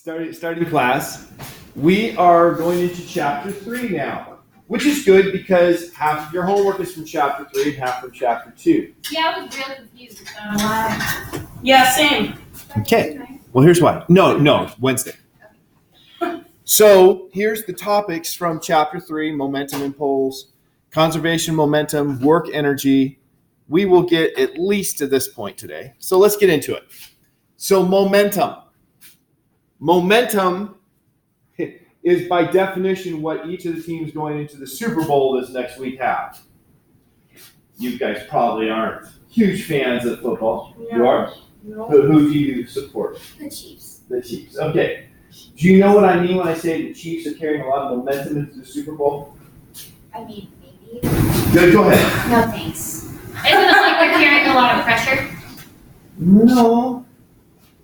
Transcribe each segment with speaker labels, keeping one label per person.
Speaker 1: starting class. We are going into chapter 3 now, which is good because half of your homework is from chapter 3 and half from chapter 2.
Speaker 2: Yeah, I was real confused. Why?
Speaker 3: Yeah, same.
Speaker 1: Okay. Well, here's why. No, Wednesday. So here's the topics from chapter 3, momentum impulse, conservation momentum, work energy. We will get at least to this point today. So let's get into it. So momentum. Momentum is by definition what each of the teams going into the Super Bowl this next week have. You guys probably aren't huge fans of football.
Speaker 3: No.
Speaker 1: You are?
Speaker 3: No.
Speaker 1: Who do you support?
Speaker 2: The Chiefs.
Speaker 1: The Chiefs. Okay. Do you know what I mean when I say the Chiefs are carrying a lot of momentum into the Super Bowl?
Speaker 2: I mean, maybe.
Speaker 1: Good, go ahead.
Speaker 2: No thanks. Isn't it like they're carrying a lot of pressure?
Speaker 1: No.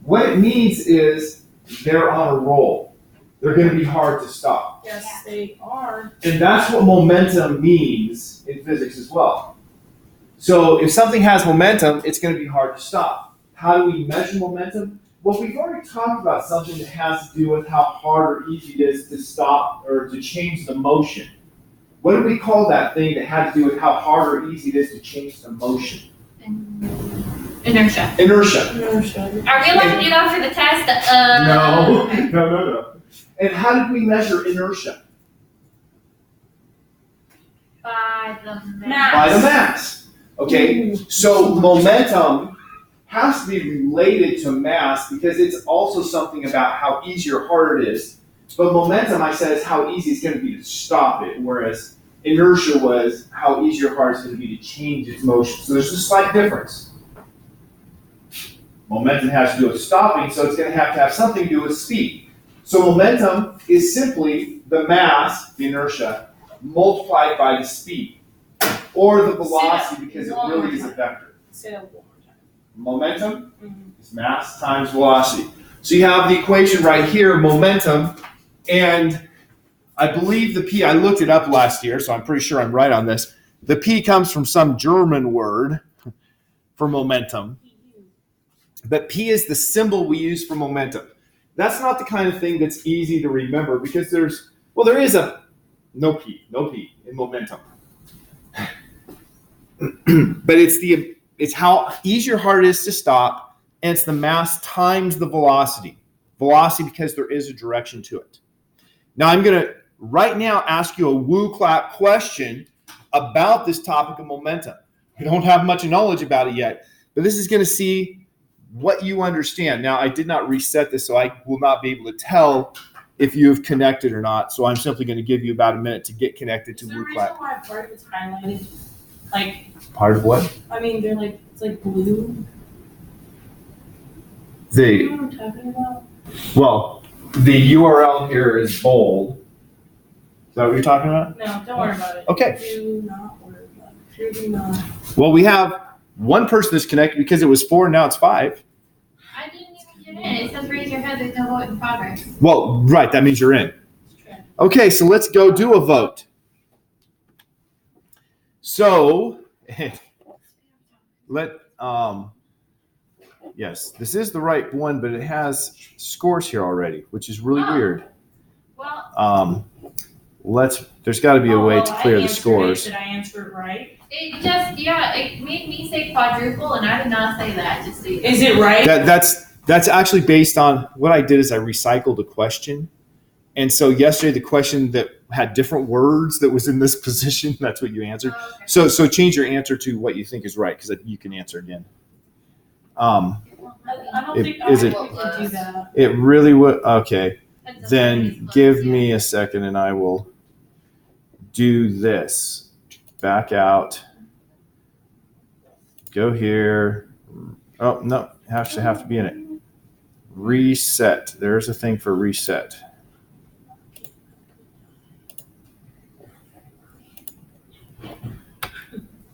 Speaker 1: What it means is they're on a roll. They're going to be hard to stop.
Speaker 3: Yes, they are.
Speaker 1: And that's what momentum means in physics as well. So if something has momentum, it's going to be hard to stop. How do we measure momentum? Well, we've already talked about something that has to do with how hard or easy it is to stop or to change the motion. What do we call that thing that had to do with how hard or easy it is to change the motion?
Speaker 2: Inertia.
Speaker 1: Inertia.
Speaker 3: Inertia.
Speaker 2: Are we allowed to do that for the test?
Speaker 1: No. And how did we measure inertia?
Speaker 2: By the
Speaker 3: Mass.
Speaker 1: By the mass. Okay, so momentum has to be related to mass because it's also something about how easy or hard it is. But momentum, I said, is how easy it's going to be to stop it, whereas inertia was how easy or hard it's going to be to change its motion. So there's a slight difference. Momentum has to do with stopping, so it's going to have something to do with speed. So momentum is simply the mass, the inertia, multiplied by the speed, or the velocity because it really is a vector.
Speaker 3: Say that one more time.
Speaker 1: Momentum is mass times velocity. So you have the equation right here, momentum, and I believe the P, I looked it up last year, so I'm pretty sure I'm right on this. The P comes from some German word for momentum, but P is the symbol we use for momentum. That's not the kind of thing that's easy to remember because there is no P in momentum. But it's how easy or hard it is to stop, and it's the mass times the velocity. Velocity because there is a direction to it. Now I'm going to right now ask you a woo clap question about this topic of momentum. We don't have much knowledge about it yet, but this is going to see what you understand. Now I did not reset this, so I will not be able to tell if you have connected or not. So I'm simply going to give you about a minute to get connected to woo clap.
Speaker 3: Is there a reason why part of it's highlighted? Like,
Speaker 1: Part of what?
Speaker 3: I mean, it's like blue.
Speaker 1: The
Speaker 3: You know what I'm talking about?
Speaker 1: Well, the URL here is bold. Is that what you're talking about?
Speaker 3: No, don't worry about it.
Speaker 1: Okay.
Speaker 3: Do not worry about it. Do not.
Speaker 1: Well, we have one person that's connected because it was 4 and now it's 5.
Speaker 2: I didn't even get in. It says raise your hand. There's no vote in progress.
Speaker 1: Well, right, that means you're in. Okay, so let's go do a vote. So, yes, this is the right one, but it has scores here already, which is really weird.
Speaker 2: Well,
Speaker 1: There's got to be a way to clear the
Speaker 3: answered
Speaker 1: scores.
Speaker 3: Did I answer it right?
Speaker 2: it made me say quadruple, and I did not say that. Just so you know.
Speaker 3: Is it right?
Speaker 1: That's actually based on what I did is I recycled a question. And so yesterday the question that had different words that was in this position, that's what you answered.
Speaker 2: Oh, okay.
Speaker 1: So change your answer to what you think is right because you can answer again.
Speaker 3: I don't think we can do that.
Speaker 1: It really would. Okay,
Speaker 2: That's
Speaker 1: then give me a second and I will do this. Back out. Go here. Oh, no, have to be in it. Reset. There's a thing for reset.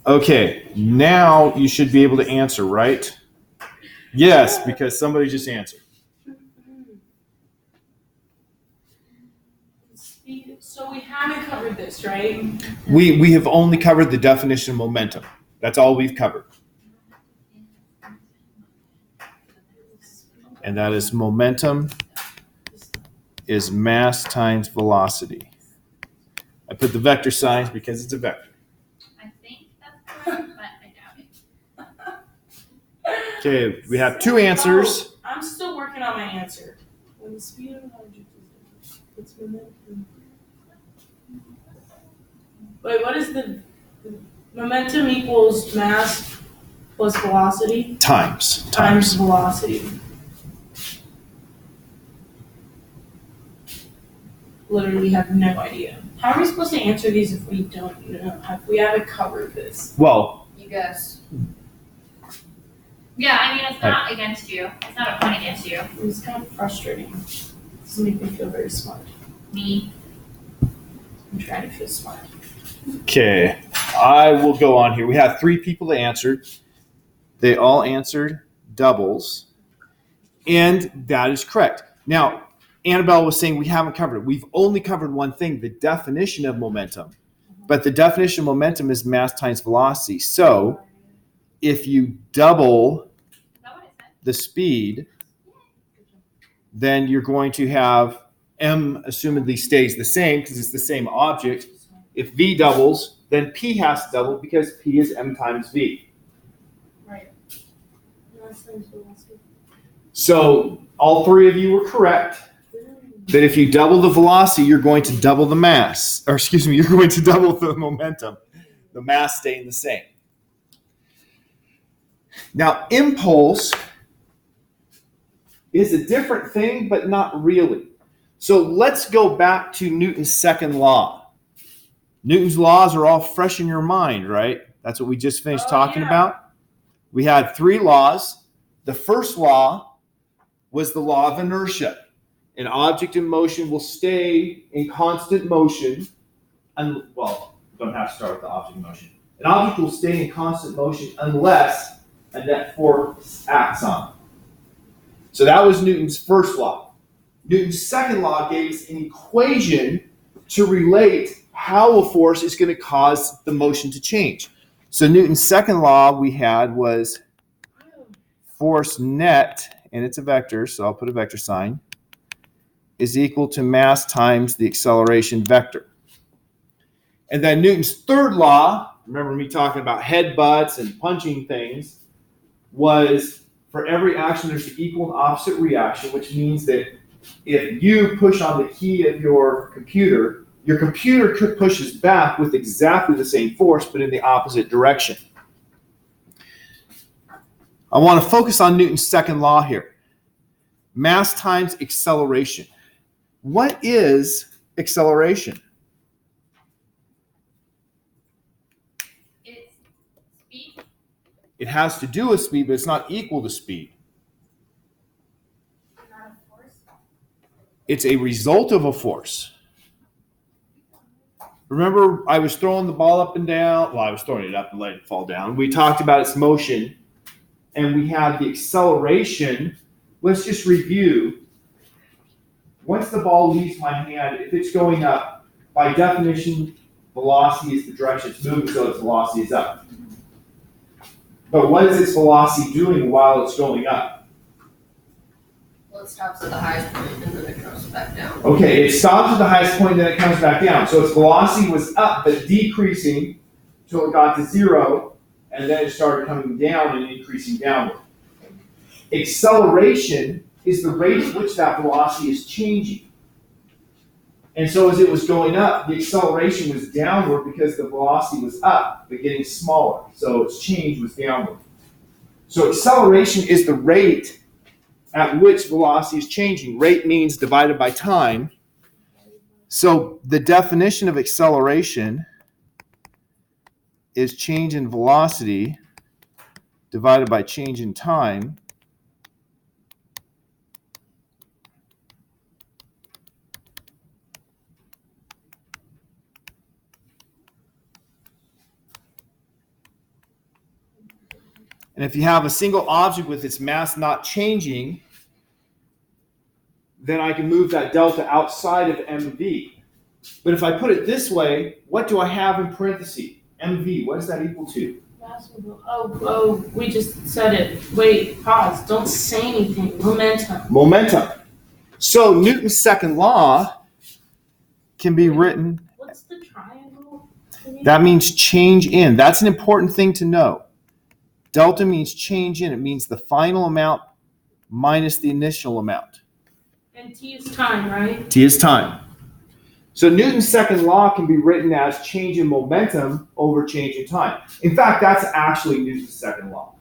Speaker 1: Okay, now you should be able to answer, right? Yes, because somebody just answered.
Speaker 3: So we haven't covered this, right?
Speaker 1: We have only covered the definition of momentum. That's all we've covered. And that is momentum is mass times velocity. I put the vector signs because it's a vector.
Speaker 2: I think that's correct, but I doubt it.
Speaker 1: Okay, we have two answers.
Speaker 3: Oh, I'm still working on my answer. When the speed of an object is its momentum. Wait, what is the momentum equals mass plus velocity?
Speaker 1: Times.
Speaker 3: Velocity. Literally have no idea. How are we supposed to answer these if we don't know? If we haven't covered this?
Speaker 1: Well,
Speaker 4: You guess.
Speaker 2: Yeah, I mean, it's not against you. It's not a point against you.
Speaker 3: It's kind of frustrating. It doesn't make me feel very smart.
Speaker 2: Me.
Speaker 3: I'm trying to feel smart.
Speaker 1: okay, I will go on here. We have three people that answered. They all answered doubles, and that is correct. Now, Annabelle was saying we haven't covered it. We've only covered one thing, the definition of momentum. But the definition of momentum is mass times velocity. So if you double
Speaker 2: Is that what it said?
Speaker 1: the speed, then you're going to have m assumedly stays the same because it's the same object. If v doubles, then p has to double because p is m times v.
Speaker 3: Right. Mass times velocity.
Speaker 1: So all three of you were correct. That if you double the velocity, you're going to double the mass. Or excuse me, you're going to double the momentum. The mass staying the same. Now, impulse is a different thing, but not really. So let's go back to Newton's second law. Newton's laws are all fresh in your mind, right? That's what we just finished talking about. We had three laws. The first law was the law of inertia. An object in motion will stay in constant motion. And, well, don't have to start with the object in motion. An object will stay in constant motion unless a net force acts on it. So that was Newton's first law. Newton's second law gave us an equation to relate how a force is going to cause the motion to change. So Newton's second law we had was force net, and it's a vector, so I'll put a vector sign, is equal to mass times the acceleration vector. And then Newton's third law, remember me talking about headbutts and punching things, was for every action there's an equal and opposite reaction, which means that if you push on the key of your computer pushes back with exactly the same force, but in the opposite direction. I want to focus on Newton's second law here. Mass times acceleration. What is acceleration?
Speaker 2: It's speed.
Speaker 1: It has to do with speed, but it's not equal to speed.
Speaker 2: Not a force.
Speaker 1: It's a result of a force. Remember, I was throwing the ball up and down. Well, I was throwing it up and letting it fall down. We talked about its motion, and we had the acceleration. Let's just review. Once the ball leaves my hand, if it's going up, by definition, velocity is the direction it's moving, so its velocity is up. But what is its velocity doing while it's going up?
Speaker 4: Well, it stops at the highest point and then it goes back down.
Speaker 1: Okay, it stops at the highest point, then it comes back down. So its velocity was up, but decreasing until it got to zero, and then it started coming down and increasing downward. Acceleration is the rate at which that velocity is changing. And so as it was going up, the acceleration was downward because the velocity was up, but getting smaller. So its change was downward. So acceleration is the rate at which velocity is changing. Rate means divided by time. So the definition of acceleration is change in velocity divided by change in time. And if you have a single object with its mass not changing, then I can move that delta outside of mv. But if I put it this way, what do I have in parentheses? mv, what is that equal to?
Speaker 3: Oh, we just said it. Wait, pause. Don't say anything. Momentum.
Speaker 1: Momentum. So Newton's second law can be written,
Speaker 3: What's the triangle?
Speaker 1: that means change in. That's an important thing to know. Delta means change in. It means the final amount minus the initial amount.
Speaker 3: And T is time, right?
Speaker 1: T is time. So Newton's second law can be written as change in momentum over change in time. In fact, that's actually Newton's second law.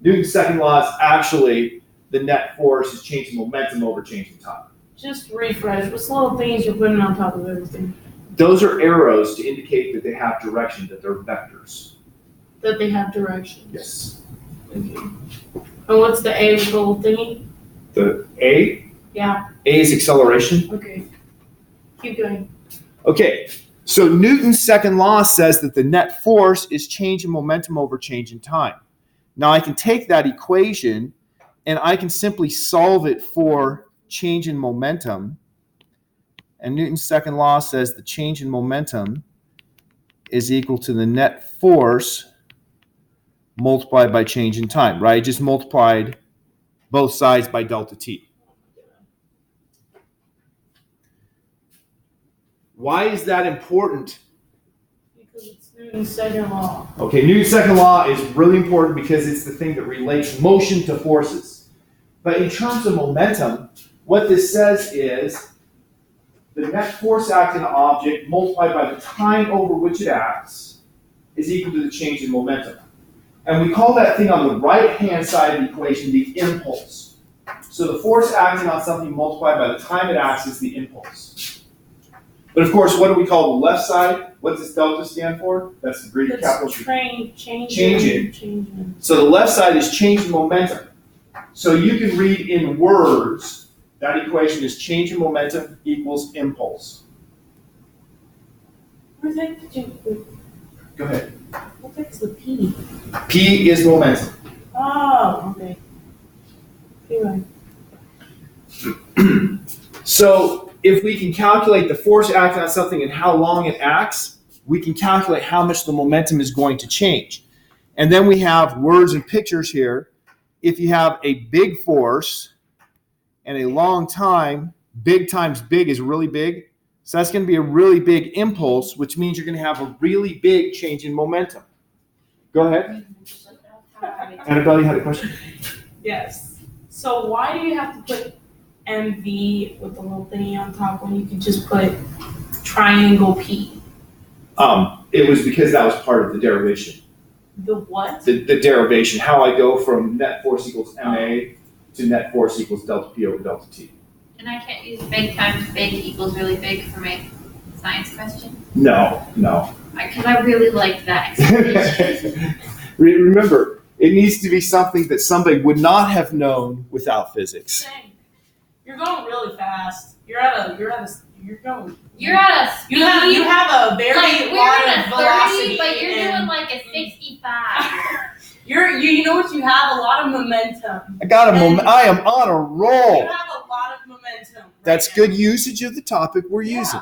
Speaker 1: Newton's second law is actually the net force is change in momentum over change in time.
Speaker 3: Just refresh. What's the little things you're putting on top of everything?
Speaker 1: Those are arrows to indicate that they have direction, that they're vectors.
Speaker 3: That they have directions.
Speaker 1: Yes.
Speaker 3: Okay. And what's the A with the little thingy?
Speaker 1: The A?
Speaker 3: Yeah.
Speaker 1: A is acceleration.
Speaker 3: Okay. Keep going.
Speaker 1: Okay, so Newton's second law says that the net force is change in momentum over change in time. Now I can take that equation and I can simply solve it for change in momentum. And Newton's second law says the change in momentum is equal to the net force multiplied by change in time, right? I just multiplied both sides by delta t. Why is that important?
Speaker 3: Because it's Newton's second law.
Speaker 1: Okay, Newton's second law is really important because it's the thing that relates motion to forces. But in terms of momentum, what this says is the net force acting on an object multiplied by the time over which it acts is equal to the change in momentum. And we call that thing on the right-hand side of the equation the impulse. So the force acting on something multiplied by the time it acts is the impulse. But of course, what do we call the left side? What does delta stand for? That's the Greek capital.
Speaker 3: Changing.
Speaker 1: So the left side is change in momentum. So you can read in words, that equation is change in momentum equals impulse.
Speaker 3: Where's that? Did you,
Speaker 1: Go ahead.
Speaker 3: what the heck's the P?
Speaker 1: P is momentum.
Speaker 3: Oh, okay. Anyway.
Speaker 1: So if we can calculate the force acting on something and how long it acts, we can calculate how much the momentum is going to change. And then we have words and pictures here. If you have a big force and a long time, big times big is really big. So that's going to be a really big impulse, which means you're going to have a really big change in momentum. Go ahead. Annabelle, you had a question?
Speaker 3: Yes. So why do you have to put MV with the little thingy on top when you could just put triangle P?
Speaker 1: It was because that was part of the derivation.
Speaker 3: The what?
Speaker 1: The derivation, how I go from net force equals MA to net force equals delta P over delta T.
Speaker 2: And I can't use big times big equals really big for my science question?
Speaker 1: No.
Speaker 2: Because I really liked that explanation.
Speaker 1: Remember, it needs to be something that somebody would not have known without physics.
Speaker 3: Dang. You're going really fast. You're going.
Speaker 2: You're at a speed.
Speaker 3: You have a very
Speaker 2: like we're
Speaker 3: lot
Speaker 2: in
Speaker 3: of
Speaker 2: a
Speaker 3: velocity,
Speaker 2: 30, but you're
Speaker 3: and
Speaker 2: doing like a 65.
Speaker 3: you know what you have? A lot of momentum.
Speaker 1: I am on a roll.
Speaker 3: You have a lot of momentum.
Speaker 1: That's
Speaker 3: now.
Speaker 1: good usage of the topic we're using.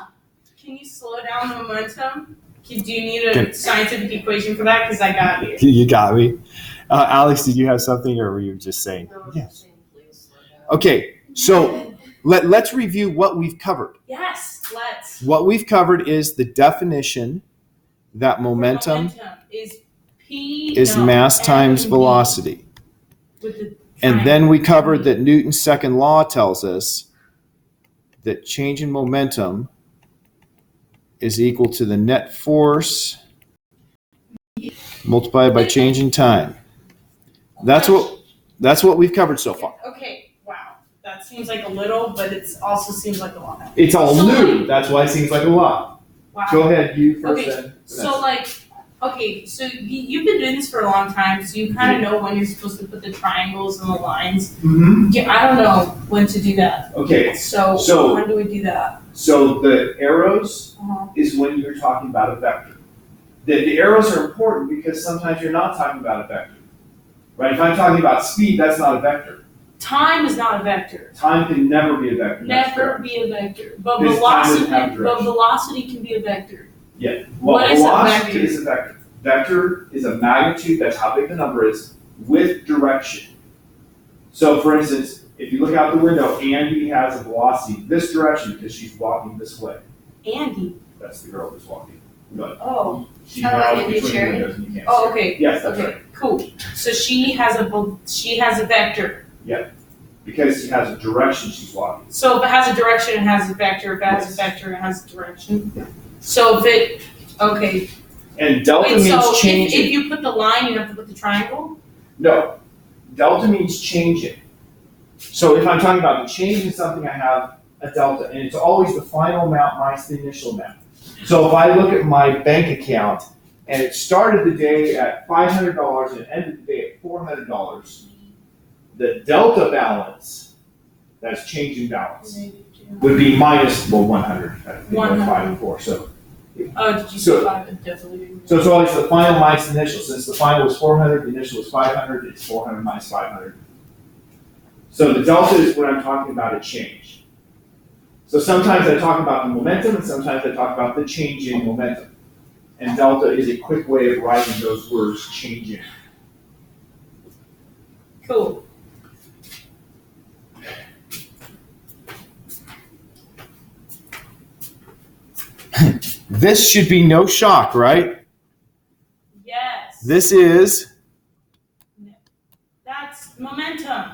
Speaker 3: Can you slow down the momentum? Do you need a scientific equation for that? Because I got you.
Speaker 1: You got me. Alex, did you have something, or were you just saying? Yes. Okay, so let's review what we've covered.
Speaker 3: Yes, let's.
Speaker 1: What we've covered is the definition that momentum
Speaker 3: is
Speaker 1: mass times velocity. And then we covered that Newton's second law tells us that change in momentum is equal to the net force multiplied by change in time. That's what we've covered so far.
Speaker 3: Okay, wow. That seems like a little, but it also seems like a lot.
Speaker 1: It's all new. That's why it seems like a lot.
Speaker 3: Wow.
Speaker 1: Go ahead, you first.
Speaker 3: Okay, so you've been doing this for a long time, so you kind of know when you're supposed to put the triangles and the lines.
Speaker 1: Mm-hmm.
Speaker 3: Yeah, I don't know when to do that.
Speaker 1: Okay.
Speaker 3: So when do we do that?
Speaker 1: So the arrows is when you're talking about a vector. The arrows are important because sometimes you're not talking about a vector. Right? If I'm talking about speed, that's not a vector.
Speaker 3: Time is not a vector.
Speaker 1: Time can never be a vector.
Speaker 3: Never be a vector. But
Speaker 1: Because
Speaker 3: velocity can be a vector.
Speaker 1: Yeah. Well,
Speaker 3: What is a
Speaker 1: velocity
Speaker 3: vector?
Speaker 1: is a vector. Vector is a magnitude, that's how big the number is, with direction. So for instance, If you look out the window, Andy has a velocity this direction because she's walking this way.
Speaker 3: Andy.
Speaker 1: That's the girl who's walking. But
Speaker 3: Oh.
Speaker 1: she
Speaker 4: Oh,
Speaker 1: has
Speaker 4: Andy
Speaker 1: between the
Speaker 4: Cherry?
Speaker 1: windows and you can't
Speaker 3: Oh,
Speaker 1: see her.
Speaker 3: okay.
Speaker 1: Yes, that's
Speaker 3: Okay,
Speaker 1: right.
Speaker 3: cool. So she has a vector.
Speaker 1: Because she has a direction she's walking.
Speaker 3: So if it has a direction, it has a vector. If it has a vector, it has a direction. So if it, okay.
Speaker 1: And delta
Speaker 3: Wait,
Speaker 1: means
Speaker 3: so
Speaker 1: changing.
Speaker 3: if you put the line, you have to put the triangle?
Speaker 1: No, delta means changing. So if I'm talking about changing something, I have a delta, and it's always the final amount minus the initial amount. So if I look at my bank account, and it started the day at $500 and it ended the day at $400, the delta balance, that's changing balance, would be minus, well, 100. I think it was 5 and 4, so.
Speaker 3: Oh, did you
Speaker 1: So-
Speaker 3: say 5? Definitely.
Speaker 1: So it's always the final minus the initial. Since the final was 400, the initial was 500, it's 400 minus 500. So the delta is when I'm talking about a change. So sometimes I talk about the momentum, and sometimes I talk about the change in momentum. And delta is a quick way of writing those words, changing.
Speaker 3: Cool.
Speaker 1: This should be no shock, right?
Speaker 3: Yes.
Speaker 1: This is,
Speaker 3: That's momentum.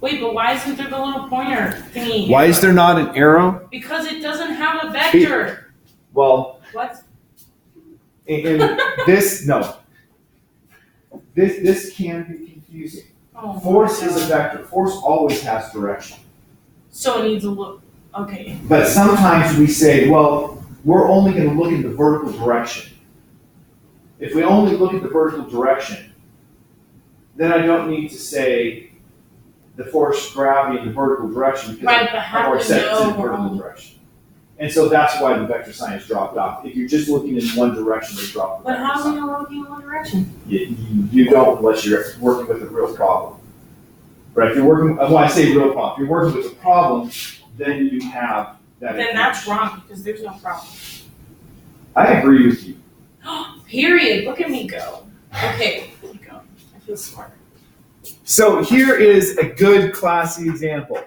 Speaker 3: Wait, but why isn't there the little pointer thingy?
Speaker 1: why is there not an arrow?
Speaker 3: Because it doesn't have a vector.
Speaker 1: Well,
Speaker 3: What?
Speaker 1: in this, no. This can be confusing.
Speaker 3: Oh,
Speaker 1: Force
Speaker 3: my
Speaker 1: is a
Speaker 3: God.
Speaker 1: vector. Force always has direction.
Speaker 3: So it needs a look. Okay.
Speaker 1: But sometimes we say, well, we're only going to look in the vertical direction. If we only look at the vertical direction, then I don't need to say the force gravity in the vertical direction because
Speaker 3: Right, but
Speaker 1: I've
Speaker 3: how do
Speaker 1: already
Speaker 3: we
Speaker 1: said it's in
Speaker 3: know
Speaker 1: the
Speaker 3: we're
Speaker 1: vertical
Speaker 3: only?
Speaker 1: direction. And so that's why the vector sign is dropped off. If you're just looking in one direction, they drop the
Speaker 3: But
Speaker 1: vector
Speaker 3: how do we
Speaker 1: sign.
Speaker 3: know we're looking in one direction?
Speaker 1: You don't unless you're working with a real problem. Right? If you're working, when I say real problem, if you're working with a problem, then you have that.
Speaker 3: Then that's
Speaker 1: information.
Speaker 3: wrong because there's no problem.
Speaker 1: I agree with you.
Speaker 3: Period. Look at me go. Okay, keep going. I feel smart.
Speaker 1: So here is a good classy example.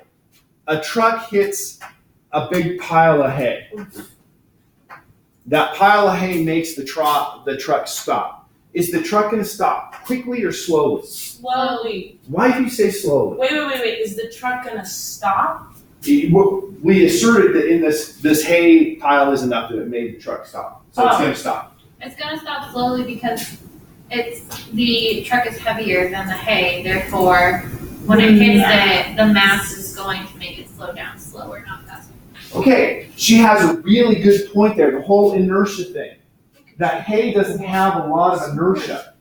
Speaker 1: A truck hits a big pile of hay. That pile of hay makes the truck stop. Is the truck going to stop quickly or slowly?
Speaker 3: Slowly.
Speaker 1: Why do you say slowly?
Speaker 3: Wait. Is the truck gonna stop?
Speaker 1: We asserted that in this hay pile is enough that it made the truck stop. So it's
Speaker 3: Oh.
Speaker 1: going to stop.
Speaker 2: It's gonna stop slowly because the truck is heavier than the hay, therefore, when it hits it, the mass is going to make it slow down slower, not faster.
Speaker 1: Okay, she has a really good point there, the whole inertia thing. That hay doesn't have a lot of inertia.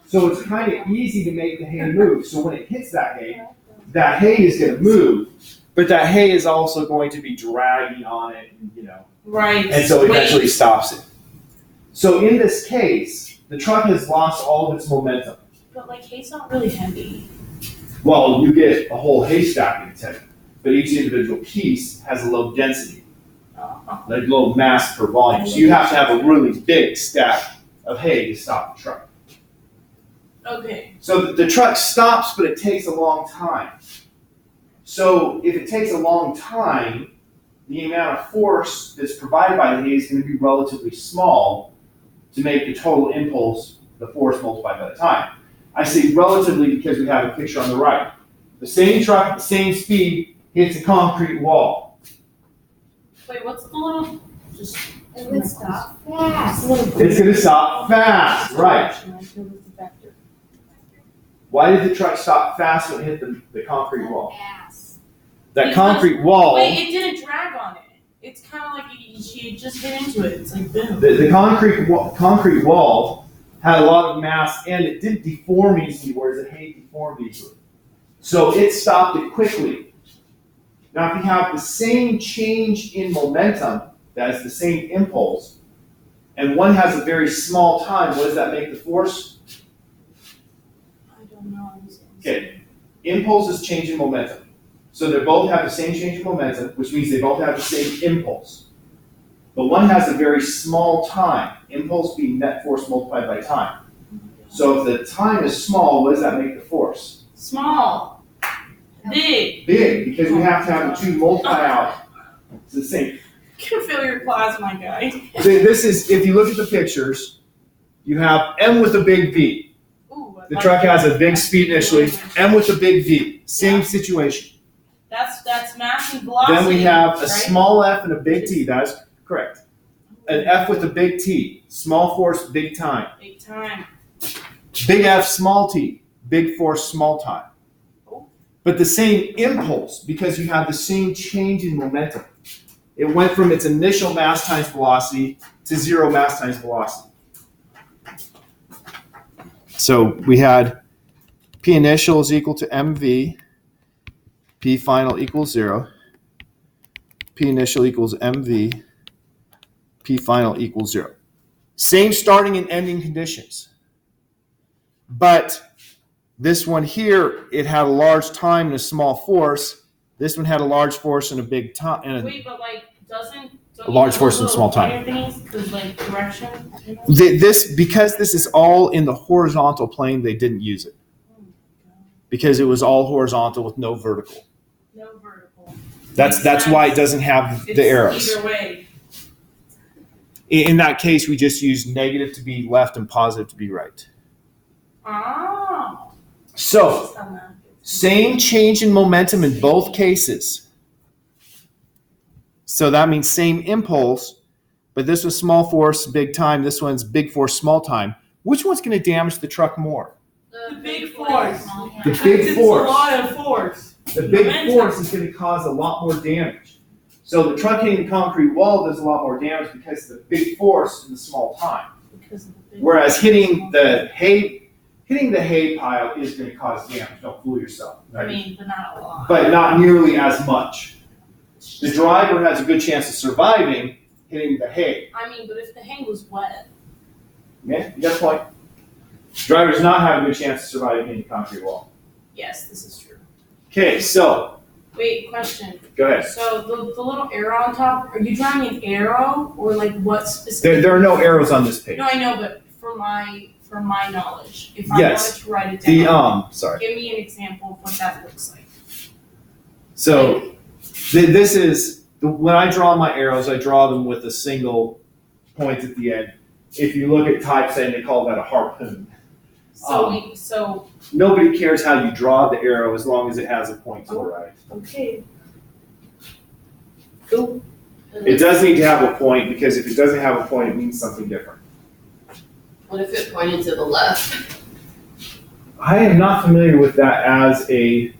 Speaker 1: So it's kind of easy to make the hay move. So when it hits that hay is going to move, but that hay is also going to be dragging on it,
Speaker 3: Right.
Speaker 1: and so
Speaker 3: Wait.
Speaker 1: eventually stops it. So in this case, the truck has lost all of its momentum.
Speaker 3: But like hay's not really heavy.
Speaker 1: Well, you get a whole haystack in its heavy, but each individual piece has a low density, like low mass per volume. So you have to have a really big stack of hay to stop the truck.
Speaker 3: Okay.
Speaker 1: So the truck stops, but it takes a long time. So if it takes a long time, the amount of force that's provided by the hay is going to be relatively small to make the total impulse, the force multiplied by the time. I say relatively because we have a picture on the right. The same truck at the same speed hits a concrete wall.
Speaker 3: Wait, what's the little? Just.
Speaker 4: It would stop fast.
Speaker 1: It's going to stop fast, right? Why did the truck stop fast when it hit the concrete wall?
Speaker 4: Gas.
Speaker 1: That concrete wall,
Speaker 3: Wait, it didn't drag on it. It's kind of like she just hit into it. It's like boom.
Speaker 1: the concrete wall had a lot of mass and it didn't deform easily, whereas the hay deformed easily. So it stopped it quickly. Now, if you have the same change in momentum, that is the same impulse, and one has a very small time, what does that make the force?
Speaker 3: I don't know.
Speaker 1: Okay, impulse is change in momentum. So they both have the same change in momentum, which means they both have the same impulse. But one has a very small time, impulse being net force multiplied by time. So if the time is small, what does that make the force?
Speaker 3: Small. Big.
Speaker 1: Big, because we have to have the two multiply out. It's the same.
Speaker 3: Can feel your plasma, guy.
Speaker 1: This is, if you look at the pictures, you have M with a big V.
Speaker 3: Ooh, I
Speaker 1: The
Speaker 3: like
Speaker 1: truck
Speaker 3: that.
Speaker 1: has a big speed initially, M with a big V. Same situation.
Speaker 3: That's mass and velocity.
Speaker 1: Then we have a
Speaker 3: right?
Speaker 1: small f and a big T. That is correct. An F with a big T. Small force, big time.
Speaker 3: Big time.
Speaker 1: Big F, small t. Big force, small time. But the same impulse, because you have the same change in momentum. It went from its initial mass times velocity to zero mass times velocity. So we had P initial is equal to mv. P final equals 0. P initial equals mv. P final equals 0. Same starting and ending conditions. But this one here, it had a large time and a small force. This one had a large force and a big time. And
Speaker 3: Wait, but like, don't
Speaker 1: A large
Speaker 3: you
Speaker 1: force
Speaker 3: do
Speaker 1: and small time.
Speaker 3: higher things? 'Cause, like direction. You know?
Speaker 1: because this is all in the horizontal plane, they didn't use it. Because it was all horizontal with no vertical.
Speaker 3: No vertical.
Speaker 1: That's why it doesn't have
Speaker 3: It's
Speaker 1: the arrows.
Speaker 3: Either way.
Speaker 1: In that case, we just use negative to be left and positive to be right.
Speaker 3: Oh.
Speaker 1: So,
Speaker 3: That's how math is.
Speaker 1: same change in momentum in both cases. So that means same impulse, but this was small force, big time. This one's big force, small time. Which one's going to damage the truck more?
Speaker 3: The big force.
Speaker 1: The
Speaker 3: Because
Speaker 1: big
Speaker 3: it's
Speaker 1: force.
Speaker 3: a lot of force.
Speaker 1: The big
Speaker 3: Momentum.
Speaker 1: force is going to cause a lot more damage. So the truck hitting the concrete wall does a lot more damage because of the big force in the small time.
Speaker 3: Because of the big
Speaker 1: Whereas
Speaker 3: force.
Speaker 1: hitting the hay pile is going to cause damage. Don't fool yourself.
Speaker 3: I mean, but not a lot.
Speaker 1: But not nearly as much. The driver has a good chance of surviving hitting the hay.
Speaker 3: I mean, but if the hay was wet.
Speaker 1: Yeah, you got a point. Driver does not have a good chance of surviving hitting the concrete wall.
Speaker 3: Yes, this is true.
Speaker 1: Okay, so
Speaker 3: Wait, question.
Speaker 1: go ahead.
Speaker 3: So the little arrow on top, are you drawing an arrow or like what specific?
Speaker 1: There are no arrows on this page.
Speaker 3: No, I know, but for my knowledge, if
Speaker 1: Yes.
Speaker 3: I wanted to write it down,
Speaker 1: Sorry.
Speaker 3: give me an example of what that looks like.
Speaker 1: So this is, when I draw my arrows, I draw them with a single point at the end. If you look at typesetting, they call that a harpoon.
Speaker 3: So
Speaker 1: Nobody cares how you draw the arrow as long as it has a point to the right.
Speaker 3: okay. Cool.
Speaker 1: It does need to have a point because if it doesn't have a point, it means something different.
Speaker 4: What if it pointed to the left?
Speaker 1: I am not familiar with that as a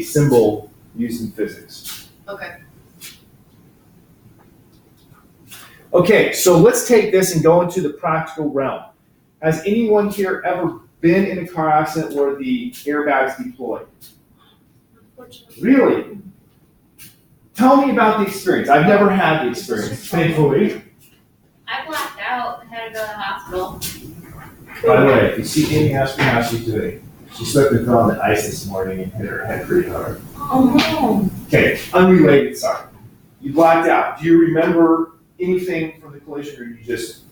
Speaker 1: symbol used in physics.
Speaker 4: Okay.
Speaker 1: Okay, so let's take this and go into the practical realm. Has anyone here ever been in a car accident where the airbags deployed?
Speaker 3: Unfortunately.
Speaker 1: Really? Tell me about the experience. I've never had the experience, thankfully.
Speaker 2: I blacked out and had to go to the hospital.
Speaker 5: By the way, if you see Amy ask me how she's doing, she slipped and fell on the ice this morning and hit her head pretty hard.
Speaker 3: Oh
Speaker 1: Okay, unrelated, sorry. You blacked out. Do you remember anything from the collision or you just...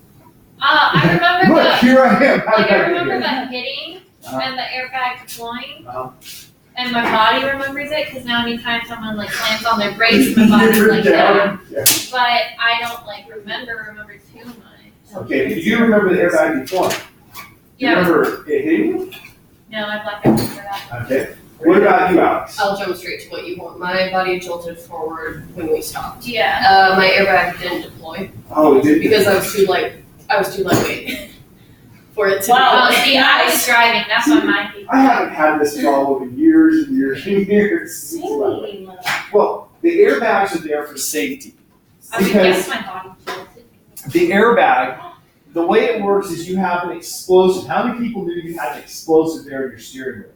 Speaker 2: I remember
Speaker 1: Look, here I am. How
Speaker 2: like
Speaker 1: did
Speaker 2: I
Speaker 1: I get
Speaker 2: remember
Speaker 1: here?
Speaker 2: the hitting and the airbag deploying,
Speaker 1: Uh-huh.
Speaker 2: and my body remembers it because now anytime someone like slams on their brakes, my body's like
Speaker 1: Yeah.
Speaker 2: that. But I don't like remember too much.
Speaker 1: Okay, do you remember the airbag deploying? Do you
Speaker 2: Yeah.
Speaker 1: remember it hitting you?
Speaker 2: No, I blacked out for that.
Speaker 1: Okay. What about you, Alex?
Speaker 4: I'll jump straight to what you want. My body jolted forward when we stopped.
Speaker 2: Yeah.
Speaker 4: My airbag didn't deploy
Speaker 1: Oh, it did.
Speaker 4: because I was too lightweight for it to.
Speaker 3: Wow.
Speaker 2: Oh, see, I was driving. That's why my people.
Speaker 1: I haven't had this problem in years and years and years.
Speaker 3: Same.
Speaker 1: Well, the airbags are there for safety.
Speaker 2: I would
Speaker 1: Because
Speaker 2: guess my body tilted.
Speaker 1: the airbag, the way it works is you have an explosive. How many people knew you had an explosive there in your steering wheel?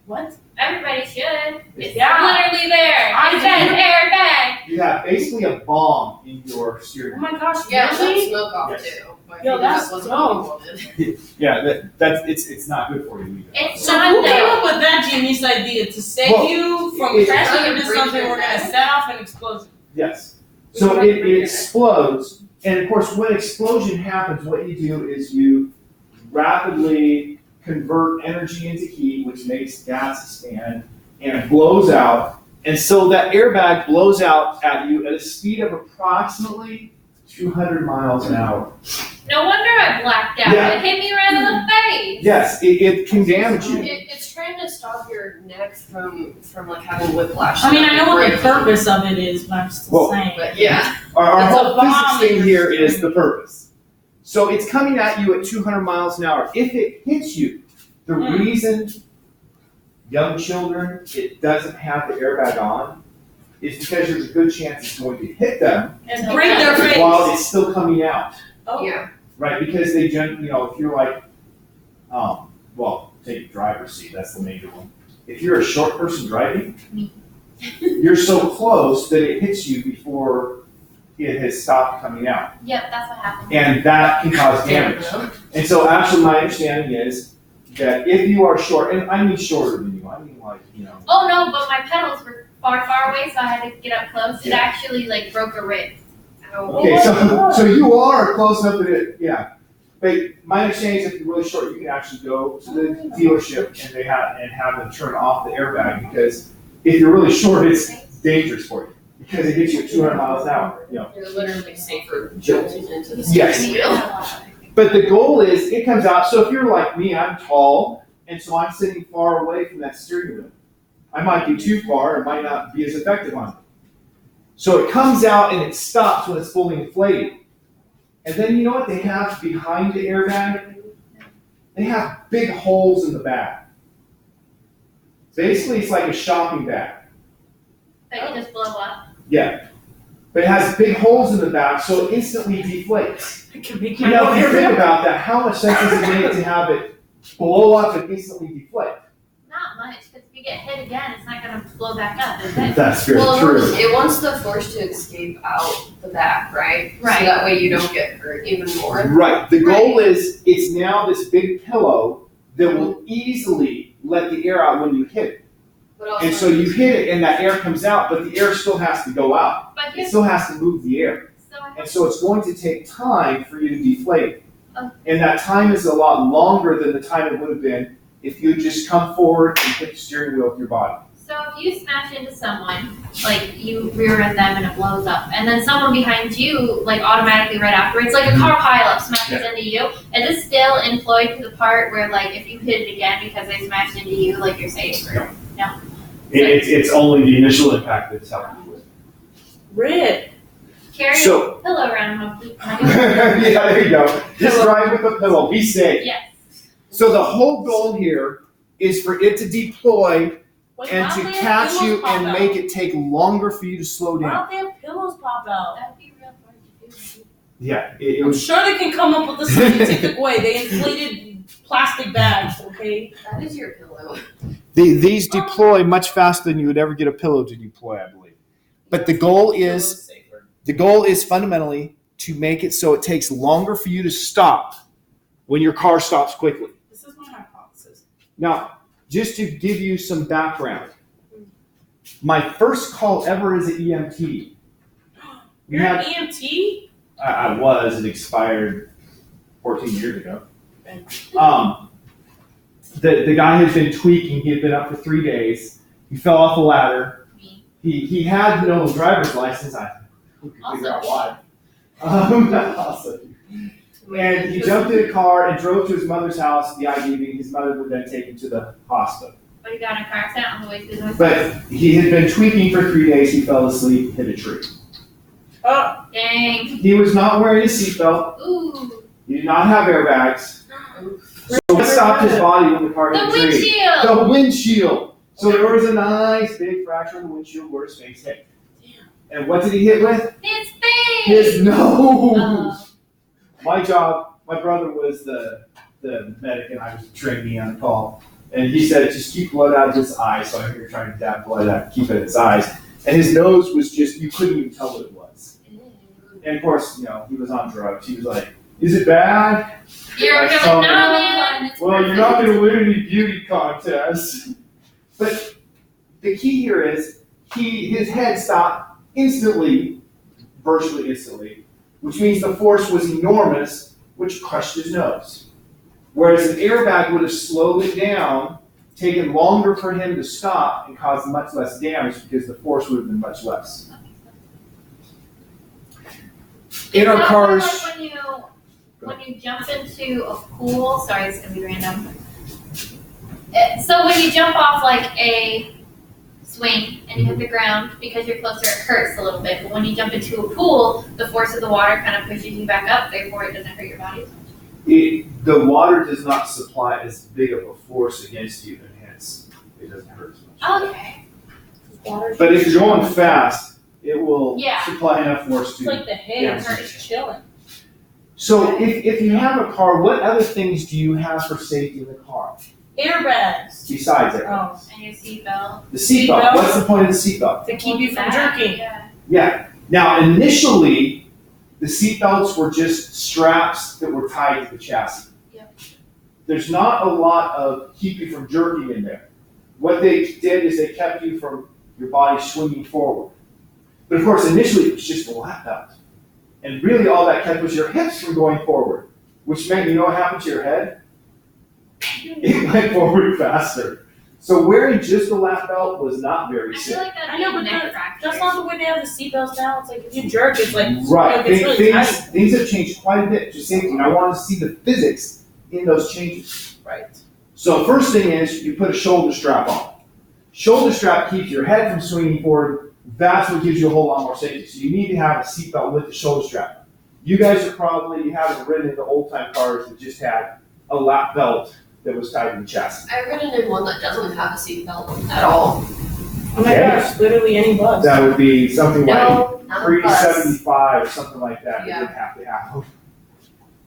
Speaker 3: What?
Speaker 2: Everybody should. It's
Speaker 3: Yeah.
Speaker 2: literally there.
Speaker 3: I
Speaker 2: It says
Speaker 3: do.
Speaker 2: airbag.
Speaker 1: You have basically a bomb in your
Speaker 3: Oh
Speaker 1: steering wheel.
Speaker 3: my gosh,
Speaker 4: Yeah, that's
Speaker 3: really?
Speaker 4: smoke off
Speaker 1: Yes.
Speaker 4: too. But
Speaker 3: Yo, that's
Speaker 4: that wasn't
Speaker 3: dope.
Speaker 4: what we wanted.
Speaker 1: Yeah, that's it's not good for you either.
Speaker 2: It's
Speaker 3: So
Speaker 2: not
Speaker 3: who came
Speaker 2: there.
Speaker 3: up with that genius idea to save
Speaker 1: Well,
Speaker 3: you from
Speaker 1: it-
Speaker 3: crashing into
Speaker 4: Break
Speaker 3: something
Speaker 4: your
Speaker 3: we're gonna
Speaker 4: neck.
Speaker 3: set off an explosion?
Speaker 1: Yes. So it explodes, and of course, when explosion happens, what you do is you rapidly convert energy into heat, which makes gas expand, and it blows out. And so that airbag blows out at you at a speed of approximately 200 miles an hour.
Speaker 2: No wonder I blacked out.
Speaker 1: Yeah.
Speaker 2: It hit me right in the face.
Speaker 1: Yes, it can damage you.
Speaker 4: It's trying to stop your neck from like having whiplash.
Speaker 3: I mean, I know what the purpose of it is, but I'm still saying.
Speaker 4: But yeah.
Speaker 1: Our
Speaker 3: It's a
Speaker 1: whole
Speaker 3: bomb
Speaker 1: physics thing
Speaker 3: in
Speaker 1: here
Speaker 3: your
Speaker 1: is the purpose. So it's coming at you at 200 miles an hour. If it hits you, the reason young children, it doesn't have the airbag on is because there's a good chance it's going to hit them
Speaker 3: And break their face.
Speaker 1: while it's still coming out,
Speaker 3: Oh.
Speaker 4: Yeah.
Speaker 1: right? Because they, if you're like, well, take driver's seat, that's the major one. If you're a short person driving, you're so close that it hits you before it has stopped coming out.
Speaker 2: Yep, that's what happened.
Speaker 1: And that can cause damage. And so actually my understanding is that if you are short, and I mean shorter than you, I mean like,
Speaker 2: Oh no, but my pedals were far, far away, so I had to get up close. It
Speaker 1: Yeah.
Speaker 2: actually like broke a rib.
Speaker 1: Okay, so you are close enough that it, yeah. But my understanding is if you're really short, you can actually go to the dealership and have them turn off the airbag, because if you're really short, it's dangerous for you because it hits you at 200 miles an hour.
Speaker 4: You're literally safer jolting into the
Speaker 1: Yes.
Speaker 4: steering wheel.
Speaker 1: But the goal is it comes out. So if you're like me, I'm tall, and so I'm sitting far away from that steering wheel. I might be too far, it might not be as effective on me. So it comes out and it stops when it's fully inflated. And then you know what they have behind the airbag? They have big holes in the back. Basically, it's like a shopping bag.
Speaker 2: That you just blow up.
Speaker 1: Yeah. But it has big holes in the back, so it instantly deflates.
Speaker 3: It can make
Speaker 1: You know, if you think about that, how much sense does it make to have it blow up and instantly deflate?
Speaker 2: Not much, because if you get hit again, it's not going to blow back up, is it?
Speaker 1: That's very
Speaker 4: Well,
Speaker 1: true.
Speaker 4: it wants the force to escape out the back, right?
Speaker 2: Right.
Speaker 4: So that way you don't get hurt even more.
Speaker 1: Right. The goal is it's now this big pillow that will easily let the air out when you hit it.
Speaker 4: But also,
Speaker 1: And so you hit it and that air comes out, but the air still has to go out.
Speaker 2: But
Speaker 1: It
Speaker 2: here's,
Speaker 1: still has to move the air.
Speaker 2: so I
Speaker 1: And
Speaker 2: have,
Speaker 1: so it's going to take time for you to deflate.
Speaker 2: Oh.
Speaker 1: And that time is a lot longer than the time it would have been if you just come forward and hit the steering wheel with your body.
Speaker 2: so if you smash into someone, like you rear end them and it blows up, and then someone behind you, like automatically right afterwards, like a car pileup smashes into you, is it still employed to the part where like if you hit it again because they smashed into you, like you're safe? Or, no.
Speaker 5: It's only the initial impact that's helping you with.
Speaker 3: Red.
Speaker 2: Carry
Speaker 1: So-
Speaker 2: a pillow around him.
Speaker 1: Yeah, there you go. Just drive with a pillow. Be safe.
Speaker 2: Yes.
Speaker 1: So the whole goal here is for it to deploy
Speaker 3: Wait,
Speaker 1: and
Speaker 3: why
Speaker 1: to
Speaker 3: don't they have
Speaker 1: catch
Speaker 3: pillows
Speaker 1: you
Speaker 3: pop
Speaker 1: and
Speaker 3: out?
Speaker 1: make it take longer for you to slow
Speaker 3: Why
Speaker 1: down.
Speaker 3: don't they have pillows pop out?
Speaker 2: That'd be real hard to do.
Speaker 1: Yeah, it
Speaker 3: I'm
Speaker 1: was.
Speaker 3: sure they can come up with a scientific way. They inflated plastic bags, okay?
Speaker 4: that is your pillow.
Speaker 1: These deploy much faster than you would ever get a pillow to deploy, I believe. But the goal is fundamentally to make it so it takes longer for you to stop when your car stops quickly.
Speaker 3: This is my hypothesis.
Speaker 1: Now, just to give you some background, my first call ever as an EMT. we
Speaker 3: You're
Speaker 1: had-
Speaker 3: an EMT?
Speaker 5: I was, it expired 14 years ago.
Speaker 1: The guy had been tweaking. He had been up for 3 days. He fell off a ladder.
Speaker 2: Me.
Speaker 1: He had no driver's license. I couldn't figure out why. Awesome. And he jumped in a car and drove to his mother's house, the IDV. His mother would then take him to the hospital.
Speaker 2: But he got in a car accident on the way to the
Speaker 1: But he had been tweaking for 3 days. He fell asleep, hit a tree.
Speaker 3: Oh,
Speaker 2: Dang.
Speaker 1: He was not wearing a seatbelt.
Speaker 2: Ooh.
Speaker 1: He did not have airbags. So what stopped his body when the car
Speaker 2: The
Speaker 1: hit the tree?
Speaker 2: windshield.
Speaker 1: The windshield. So there was a nice big fracture in the windshield where his face hit. And what did he hit with?
Speaker 2: His face.
Speaker 1: His nose.
Speaker 2: Oh.
Speaker 1: My job, my brother was the medic and I was the trainee on call. And he said, just keep blood out of his eyes. So I think you're trying to dab blood out, keep it in his eyes. And his nose was just, you couldn't even tell what it was. And of course, he was on drugs. He was like, is it bad?
Speaker 2: You're
Speaker 1: I
Speaker 2: gonna
Speaker 1: saw
Speaker 2: know,
Speaker 1: that.
Speaker 2: man. It's
Speaker 1: Well, you're
Speaker 2: perfect.
Speaker 1: not going to win any beauty contests. But the key here is his head stopped instantly, virtually instantly, which means the force was enormous, which crushed his nose. Whereas an airbag would have slowed it down taken longer for him to stop and caused much less damage because the force would have been much less. In our cars.
Speaker 2: Like when you jump into a pool, sorry, it's gonna be random. So when you jump off like a swing and you hit the ground, because you're closer, it hurts a little bit. But when you jump into a pool, the force of the water kind of pushes you back up, therefore it doesn't hurt your body as much.
Speaker 1: The water does not supply as big of a force against you, and hence it doesn't hurt as much.
Speaker 2: Okay.
Speaker 1: But if you're going fast, it will
Speaker 2: Yeah.
Speaker 1: supply enough force
Speaker 3: It's
Speaker 1: to.
Speaker 3: like the hands
Speaker 1: Yeah.
Speaker 3: are just chilling.
Speaker 1: So if you have a car, what other things do you have for safety in the car
Speaker 3: Airbags.
Speaker 1: besides it?
Speaker 3: Oh.
Speaker 2: And your seatbelt.
Speaker 1: The seatbelt.
Speaker 3: Seatbelt.
Speaker 1: What's the point of the seatbelt?
Speaker 3: To keep you from
Speaker 2: That,
Speaker 3: jerking.
Speaker 2: Yeah.
Speaker 1: Yeah. Now initially, the seatbelts were just straps that were tied to the chassis.
Speaker 2: Yep.
Speaker 1: There's not a lot of keep you from jerking in there. What they did is they kept you from your body swinging forward. But of course, initially it was just a lap belt. And really all that kept was your hips from going forward, which meant, you know what happened to your head? It went forward faster. So wearing just a lap belt was not very
Speaker 2: I feel
Speaker 1: safe.
Speaker 2: like that'd
Speaker 3: I
Speaker 2: be
Speaker 3: know,
Speaker 2: a
Speaker 3: but
Speaker 2: neck fracture.
Speaker 3: That's not the way they have the seatbelts now. It's like if you jerk, it's like
Speaker 1: Right,
Speaker 3: it's really tight.
Speaker 1: things have changed quite a bit to safety, and I wanted to see the physics in those changes.
Speaker 3: Right.
Speaker 1: So first thing is you put a shoulder strap on. Shoulder strap keeps your head from swinging forward. That's what gives you a whole lot more safety. So you need to have a seatbelt with the shoulder strap. You guys you haven't ridden in the old time cars that just had a lap belt that was tied to the chassis.
Speaker 4: I've ridden in one that doesn't have a seatbelt at all.
Speaker 3: Oh my gosh, literally any bus.
Speaker 1: That would be something like
Speaker 4: No, not a bus.
Speaker 1: 375 or something like that.
Speaker 4: Yeah.
Speaker 1: You would have to have.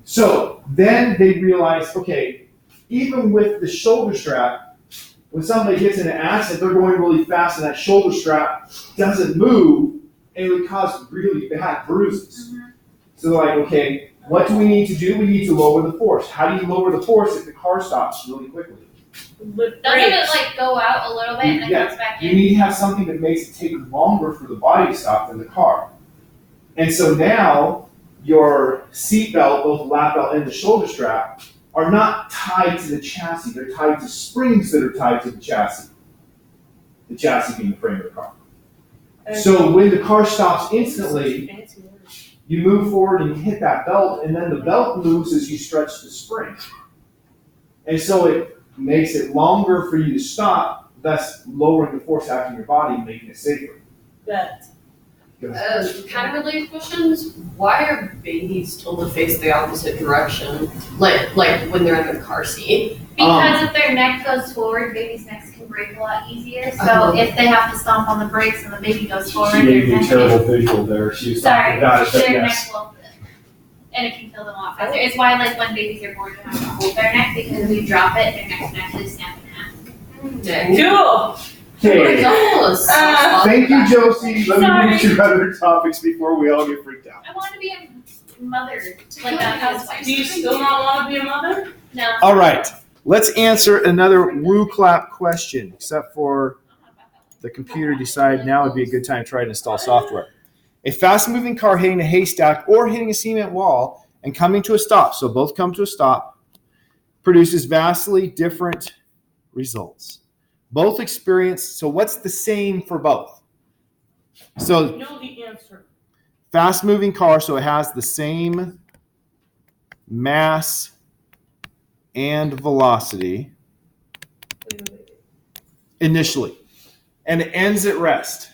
Speaker 1: So then they realized, okay, even with the shoulder strap, when somebody gets in an accident, they're going really fast and that shoulder strap doesn't move and it would cause really bad bruises.
Speaker 2: Mhm.
Speaker 1: So they're like, okay, what do we need to do? We need to lower the force. How do you lower the force if the car stops really quickly?
Speaker 3: With
Speaker 2: Doesn't it
Speaker 3: brakes.
Speaker 2: like go out a little bit and then
Speaker 1: Yeah.
Speaker 2: comes back
Speaker 1: You
Speaker 2: in?
Speaker 1: need to have something that makes it take longer for the body to stop than the car. And so now your seatbelt, both the lap belt and the shoulder strap, are not tied to the chassis. They're tied to springs that are tied to the chassis. The chassis being the frame of the car. So when the car stops instantly,
Speaker 3: Fancy words.
Speaker 1: you move forward and you hit that belt, and then the belt moves as you stretch the spring. And so it makes it longer for you to stop, thus lowering the force out in your body and making it safer.
Speaker 3: That.
Speaker 4: Kind of related questions. Why are babies told to face the opposite direction? Like when they're in their car seat?
Speaker 2: Because if their neck goes forward, babies' necks can break a lot easier. So
Speaker 4: Oh.
Speaker 2: if they have to stomp on the brakes and the baby goes forward,
Speaker 5: She
Speaker 2: their
Speaker 5: gave me a
Speaker 2: neck
Speaker 5: terrible visual there. She was
Speaker 2: sorry,
Speaker 5: talking about it, but
Speaker 2: their
Speaker 5: yes.
Speaker 2: neck will, and it can kill them a lot faster. It's why like when babies are born, you have to hold their neck because if you drop it, their neck can actually snap in half.
Speaker 4: Dang.
Speaker 3: Cool.
Speaker 1: Okay, thank you, Josie. Let me move to other topics before we all get freaked out.
Speaker 2: I want to be a mother, like a housewife.
Speaker 3: Do you still not want to be a mother?
Speaker 2: No.
Speaker 1: All right, let's answer another woo clap question, except for the computer decided now would be a good time to try to install software. A fast-moving car hitting a haystack or hitting a cement wall and coming to a stop, so both come to a stop, produces vastly different results. Both experience, so what's the same for both? So
Speaker 3: You know the answer.
Speaker 1: fast-moving car, so it has the same mass and velocity
Speaker 3: Wait.
Speaker 1: initially, and it ends at rest.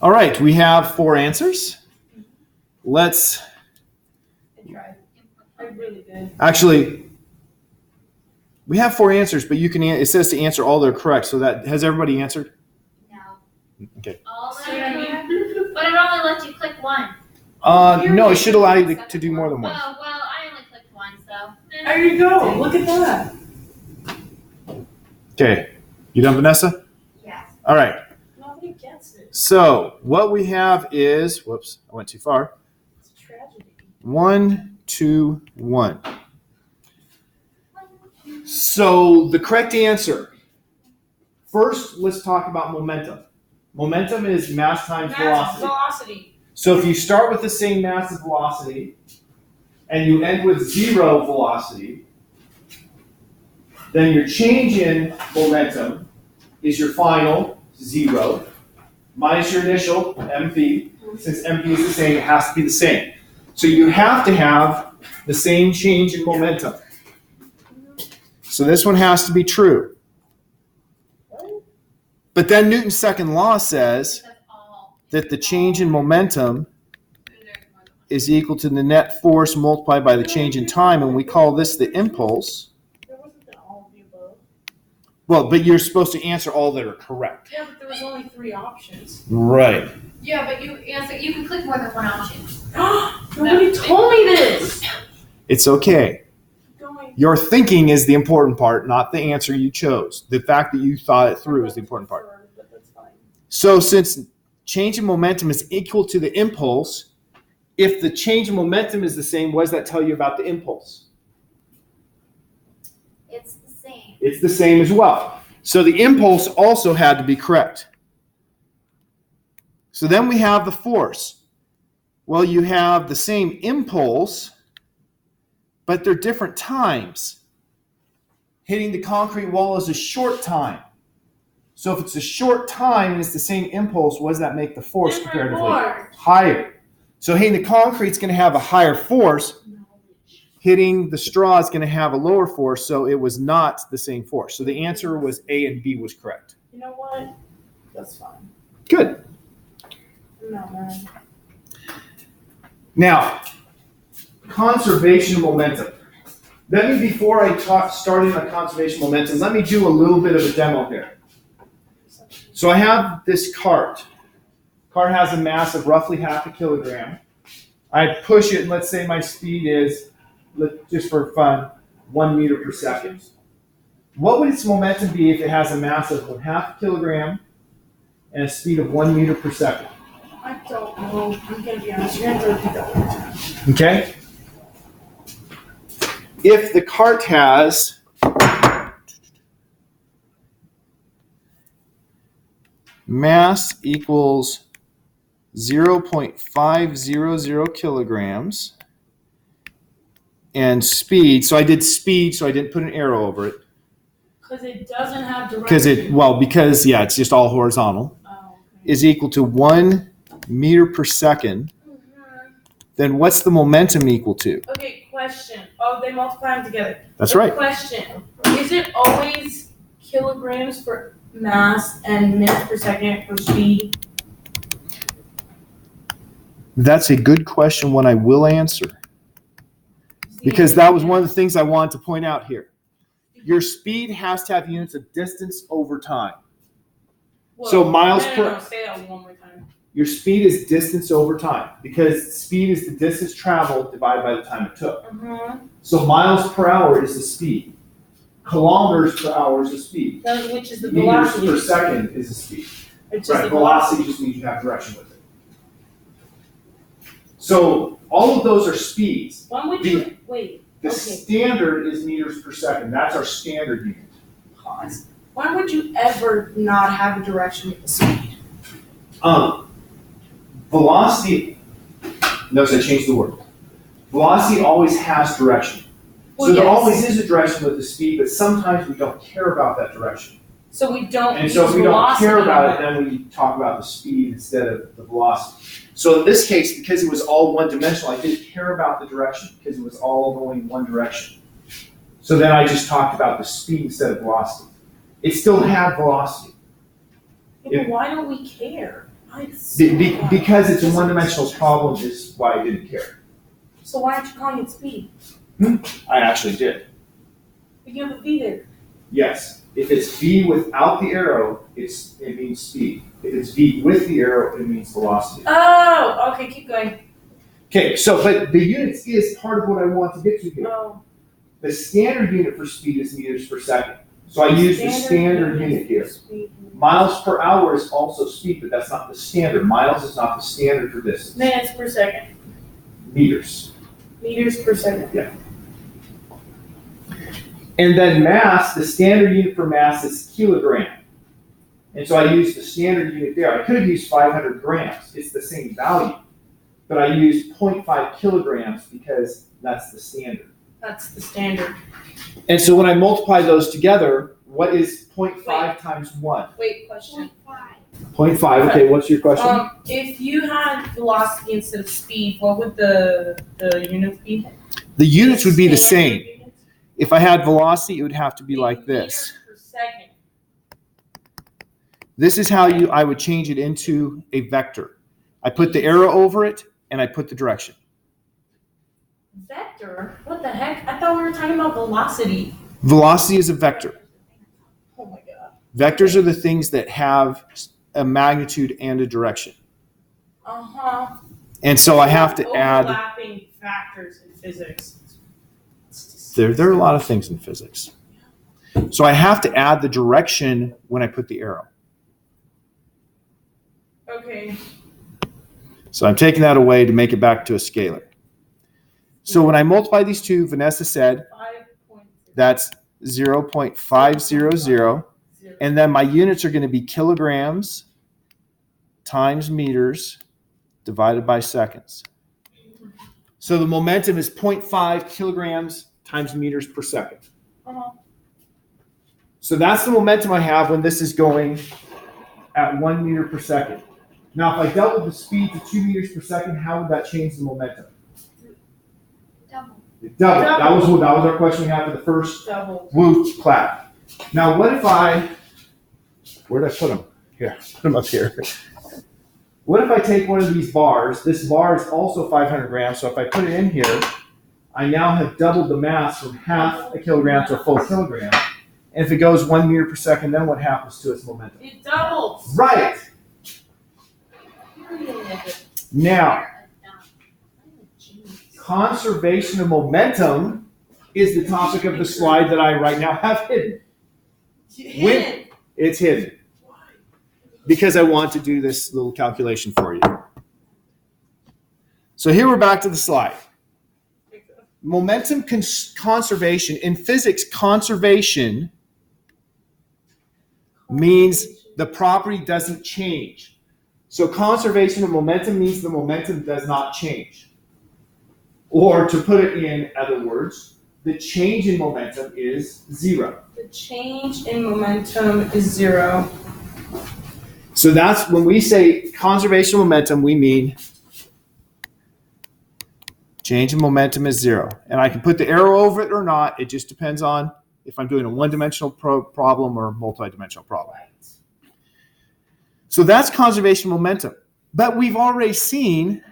Speaker 1: All right, we have 4 answers. Let's
Speaker 3: I tried. I really did.
Speaker 1: actually, we have 4 answers, but you can. It says to answer all they're correct. So that has everybody answered?
Speaker 2: No.
Speaker 1: Okay.
Speaker 2: All
Speaker 3: See what I
Speaker 2: that,
Speaker 3: mean?
Speaker 2: but it only lets you click one.
Speaker 1: No, it should allow you to do more than one.
Speaker 2: Oh, well, I only clicked one, so.
Speaker 3: There you go. Look at that.
Speaker 1: Okay, you done, Vanessa?
Speaker 2: Yes.
Speaker 1: All right.
Speaker 3: Nobody gets it.
Speaker 1: So what we have is, whoops, I went too far.
Speaker 3: It's a tragedy.
Speaker 1: 1, 2, 1. So the correct answer. First, let's talk about momentum. Momentum is mass times
Speaker 3: Mass
Speaker 1: velocity.
Speaker 3: velocity.
Speaker 1: So if you start with the same mass and velocity, and you end with 0 velocity, then your change in momentum is your final 0 minus your initial mv. Since mv is the same, it has to be the same. So you have to have the same change in momentum. So this one has to be true. But then Newton's second law says that the change in momentum is equal to the net force multiplied by the change in time, and we call this the impulse.
Speaker 3: There wasn't an all of the above.
Speaker 1: Well, but you're supposed to answer all that are correct.
Speaker 3: Yeah, but there was only 3 options.
Speaker 1: Right.
Speaker 2: Yeah, but you can click more than one option.
Speaker 3: Nobody told me this.
Speaker 1: It's okay.
Speaker 3: Keep going.
Speaker 1: Your thinking is the important part, not the answer you chose. The fact that you thought it through is the important part.
Speaker 3: But that's fine.
Speaker 1: So since change in momentum is equal to the impulse, if the change in momentum is the same, what does that tell you about the impulse?
Speaker 2: It's the same.
Speaker 1: It's the same as well. So the impulse also had to be correct. So then we have the force. Well, you have the same impulse, but they're different times. Hitting the concrete wall is a short time. So if it's a short time and it's the same impulse, what does that make the force comparatively? Higher. So hitting the concrete is going to have a higher force. Hitting the straw is going to have a lower force, so it was not the same force. So the answer was A and B was correct.
Speaker 3: You know what? That's fine.
Speaker 1: Good.
Speaker 3: I'm not mad.
Speaker 1: Now, conservation momentum. Let me, before I starting on conservation momentum, let me do a little bit of a demo here. So I have this cart. Cart has a mass of roughly 0.5 kilogram. I push it, and let's say my speed is, just for fun, 1 meter per second. What would its momentum be if it has a mass of 0.5 kilogram and a speed of 1 meter per second?
Speaker 3: I don't know. I'm going to be honest. You're going to repeat that one time.
Speaker 1: Okay? If the cart has mass equals 0.500 kilograms and speed, so I did speed, so I didn't put an arrow over it.
Speaker 3: Because it doesn't have direct.
Speaker 1: Because it's just all horizontal,
Speaker 3: okay.
Speaker 1: is equal to 1 meter per second, then what's the momentum equal to?
Speaker 3: Okay, question. Oh, they multiply them together.
Speaker 1: That's right.
Speaker 3: Question. Is it always kilograms for mass and minutes per second for speed?
Speaker 1: That's a good question, one I will answer. Because that was one of the things I wanted to point out here. Your speed has to have units of distance over time.
Speaker 3: Whoa.
Speaker 1: So miles
Speaker 3: No,
Speaker 1: per...
Speaker 3: say that one more time.
Speaker 1: Your speed is distance over time, because speed is the distance traveled divided by the time it took. So miles per hour is the speed. Kilometers per hour is the speed.
Speaker 3: Which is the
Speaker 1: Meters
Speaker 3: velocity.
Speaker 1: per second is the speed.
Speaker 3: Which is
Speaker 1: Right,
Speaker 3: the
Speaker 1: velocity just means you have direction with it. So all of those are speeds.
Speaker 3: When would you wait?
Speaker 1: The
Speaker 3: Okay.
Speaker 1: standard is meters per second. That's our standard unit.
Speaker 3: Pause. When would you ever not have a direction with the speed?
Speaker 1: Velocity. Notice I changed the word. Velocity always has direction.
Speaker 3: Well,
Speaker 1: So there
Speaker 3: yes.
Speaker 1: always is a direction with the speed, but sometimes we don't care about that direction.
Speaker 3: So we don't
Speaker 1: And
Speaker 3: use
Speaker 1: so if we don't
Speaker 3: velocity
Speaker 1: care about
Speaker 3: in
Speaker 1: it, then we talk about the speed instead of the velocity. So in this case, because it was all one dimensional, I didn't care about the direction because it was all going one direction. So then I just talked about the speed instead of velocity. It still had velocity.
Speaker 3: Yeah, but why don't we care?
Speaker 1: Because it's a one-dimensional problem is why I didn't care.
Speaker 3: So why aren't you calling it speed?
Speaker 1: I actually did.
Speaker 3: But you have a V there.
Speaker 1: Yes. If it's V without the arrow, it means speed. If it's V with the arrow, it means velocity.
Speaker 3: Oh, okay, keep going.
Speaker 1: Okay, but the units is part of what I want to get to here.
Speaker 3: Oh.
Speaker 1: The standard unit for speed is meters per second. So I use the standard unit here. Miles per hour is also speed, but that's not the standard. Miles is not the standard for distance.
Speaker 3: Minutes per second.
Speaker 1: Meters.
Speaker 3: Meters per second.
Speaker 1: Yeah. And then mass, the standard unit for mass is kilogram. And so I used the standard unit there. I could have used 500 grams. It's the same value. but I use 0.5 kilograms because that's the standard.
Speaker 3: That's the standard.
Speaker 1: And so when I multiply those together, what is 0.5 times 1?
Speaker 3: Wait, question.
Speaker 1: 0.5, okay, what's your question?
Speaker 3: If you had velocity instead of speed, what would the units be?
Speaker 1: The units would be the same.
Speaker 3: Units?
Speaker 1: If I had velocity, it would have to be like
Speaker 3: In
Speaker 1: this.
Speaker 3: meters per second.
Speaker 1: This is how I would change it into a vector. I put the arrow over it, and I put the direction.
Speaker 3: Vector? What the heck? I thought we were talking about velocity.
Speaker 1: Velocity is a vector.
Speaker 3: Oh my god.
Speaker 1: Vectors are the things that have a magnitude and a direction.
Speaker 3: Uh-huh.
Speaker 1: And so I have to add,
Speaker 3: Overlapping factors in physics.
Speaker 1: there are a lot of things in physics. So I have to add the direction when I put the arrow.
Speaker 3: Okay.
Speaker 1: So I'm taking that away to make it back to a scalar. So when I multiply these two, Vanessa said
Speaker 3: 5.0.
Speaker 1: that's 0.500. And then my units are going to be kilograms times meters divided by seconds. So the momentum is 0.5 kilograms times meters per second.
Speaker 3: Uh-huh.
Speaker 1: So that's the momentum I have when this is going at 1 meter per second. Now, if I doubled the speed to 2 meters per second, how would that change the momentum?
Speaker 2: Double.
Speaker 1: Double. That was our question we had for the first
Speaker 3: Double.
Speaker 1: whoop clap. Now, what if where did I put them? Here, put them up here. What if I take one of these bars? This bar is also 500 grams, so if I put it in here, I now have doubled the mass from half a kilogram to a full kilogram. And if it goes 1 meter per second, then what happens to its momentum?
Speaker 3: It doubles.
Speaker 1: Right. Now, conservation of momentum is the topic of the slide that I right now have hidden.
Speaker 3: Hidden.
Speaker 1: It's hidden. Because I want to do this little calculation for you. So here we're back to the slide. Momentum conservation. In physics, conservation means the property doesn't change. So conservation of momentum means the momentum does not change. Or to put it in other words, the change in momentum is 0.
Speaker 3: The change in momentum is 0.
Speaker 1: So that's when we say conservation of momentum, we mean change in momentum is 0. And I can put the arrow over it or not. It just depends on if I'm doing a one-dimensional problem or a multi-dimensional problem. So that's conservation of momentum. But we've already seen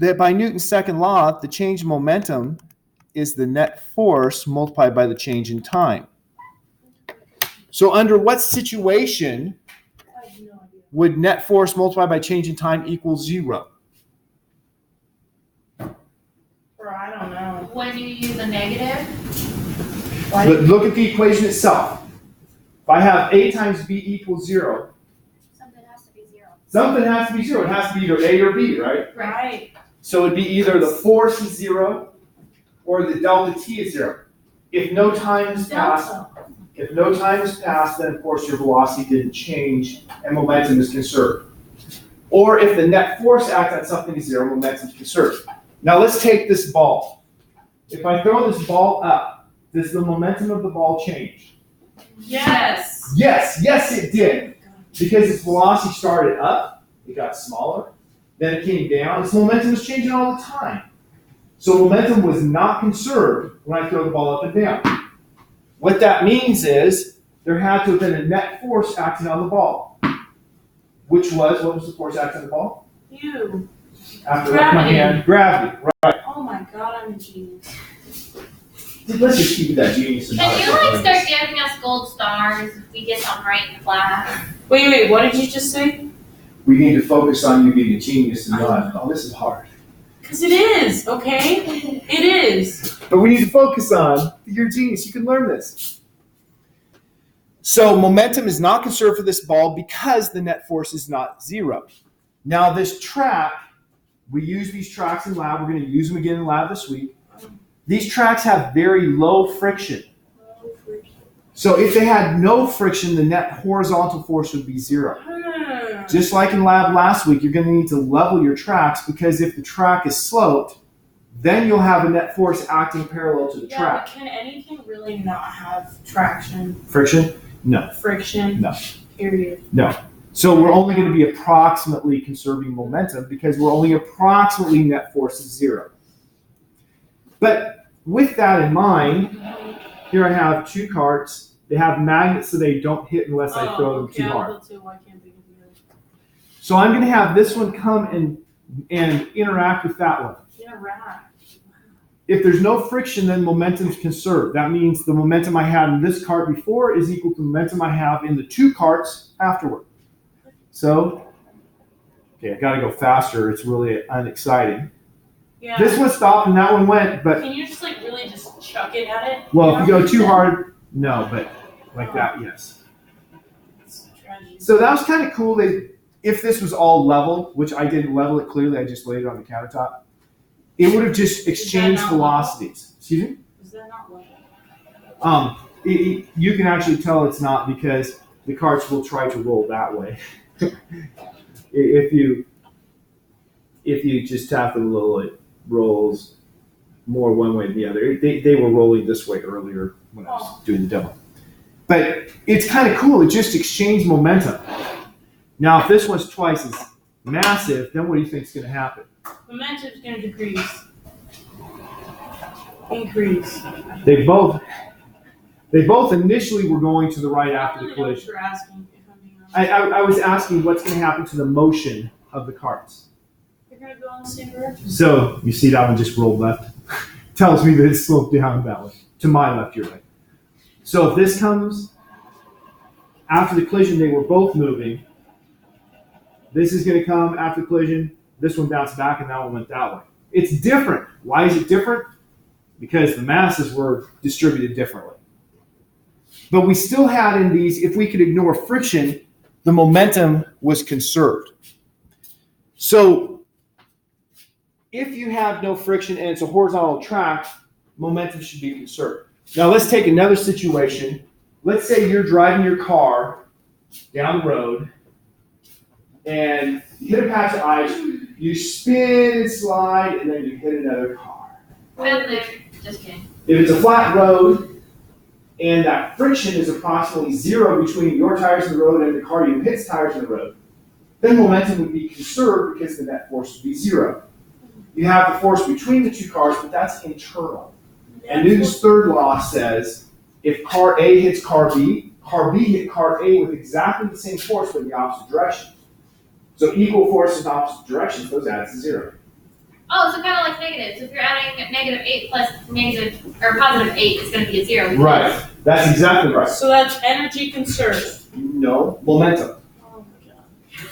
Speaker 1: that by Newton's second law, the change in momentum is the net force multiplied by the change in time. So under what situation would net force multiplied by change in time equal 0?
Speaker 3: Or I don't know.
Speaker 2: When you use a negative,
Speaker 1: But look at the equation itself. If I have A times B equals 0,
Speaker 2: something has to be 0.
Speaker 1: something has to be 0. It has to be either A or B, right?
Speaker 3: Right.
Speaker 1: So it'd be either the force is 0 or the delta T is 0. If no time has passed, then of course your velocity didn't change and momentum is conserved. Or if the net force acts on something is 0, momentum is conserved. Now let's take this ball. If I throw this ball up, does the momentum of the ball change?
Speaker 3: Yes.
Speaker 1: Yes, it did. Because its velocity started up, it got smaller, then it came down. Its momentum was changing all the time. So momentum was not conserved when I throw the ball up and down. What that means is there had to have been a net force acting on the ball. What was the force acting on the ball?
Speaker 3: You.
Speaker 1: After I left my hand, gravity. Right.
Speaker 3: Oh my god, I'm a genius.
Speaker 1: Let's just keep it that genius.
Speaker 2: Can you start giving us gold stars if we get them right in class?
Speaker 3: Wait, what did you just say?
Speaker 1: We need to focus on you being a genius and not, oh, this is hard.
Speaker 3: Because it is, okay? It is.
Speaker 1: But we need to focus on you're a genius. You can learn this. So momentum is not conserved for this ball because the net force is not 0. Now this track, we use these tracks in lab. We're going to use them again in lab this week. These tracks have very low friction. So if they had no friction, the net horizontal force would be 0. Just like in lab last week, you're going to need to level your tracks because if the track is sloped, then you'll have a net force acting parallel to the
Speaker 3: Yeah,
Speaker 1: track.
Speaker 3: but can anything really not have traction?
Speaker 1: Friction? No.
Speaker 3: Friction?
Speaker 1: No.
Speaker 3: Period.
Speaker 1: No. So we're only going to be approximately conserving momentum because we're only approximately net force is 0. But with that in mind, here I have 2 carts. They have magnets so they don't hit unless I throw them too hard.
Speaker 3: Why can't they do that?
Speaker 1: So I'm going to have this one come and interact with that one.
Speaker 3: Interact.
Speaker 1: If there's no friction, then momentum is conserved. That means the momentum I had in this cart before is equal to the momentum I have in the 2 carts afterward. So, okay, I got to go faster. It's really unexciting.
Speaker 3: Yeah.
Speaker 1: This one stopped and that one went, but
Speaker 3: Can you just like really just chuck it at it?
Speaker 1: well, if you go too hard, no, but like that, yes.
Speaker 3: It's a tragedy.
Speaker 1: So that was kind of cool. If this was all level, which I didn't level it clearly, I just laid it on the countertop, it would have just exchanged
Speaker 3: not
Speaker 1: velocities. Excuse me?
Speaker 3: Is that not level?
Speaker 1: You can actually tell it's not because the carts will try to roll that way. if you just tap it a little, it rolls more one way than the other. They were rolling this way earlier when I was doing the demo. But it's kind of cool. It just exchanged momentum. Now, if this one's twice as massive, then what do you think is going to happen?
Speaker 3: Momentum's going to decrease. Increase.
Speaker 1: They both initially were going to the right after the
Speaker 3: I don't know what
Speaker 1: collision.
Speaker 3: you're asking, if I'm being honest.
Speaker 1: I was asking what's going to happen to the motion of the carts.
Speaker 3: They're going to go in the same direction.
Speaker 1: So you see that one just rolled left. Tells me that it sloped down that way. To my left, your right. So if this comes after the collision, they were both moving. This is going to come after the collision. This one bounced back and that one went that way. It's different. Why is it different? Because the masses were distributed differently. But we still had in these, if we could ignore friction, the momentum was conserved. So if you have no friction and it's a horizontal track, momentum should be conserved. Now let's take another situation. Let's say you're driving your car down the road and you hit a patch of ice, you spin and slide, and then you hit another car.
Speaker 2: Been there. Just kidding.
Speaker 1: If it's a flat road and that friction is approximately 0 between your tires in the road and the car you hit's tires in the road, then momentum would be conserved because the net force would be 0. You have the force between the 2 cars, but that's internal. And Newton's third law says if car A hits car B hit car A with exactly the same force but in the opposite direction. So equal force in opposite directions, those adds to 0.
Speaker 2: Oh, so kind of like negative. So if you're adding negative 8 plus negative or positive 8, it's going to be a 0.
Speaker 1: Right. That's exactly right.
Speaker 3: So that's energy conserved.
Speaker 1: No, momentum.
Speaker 3: Oh my god.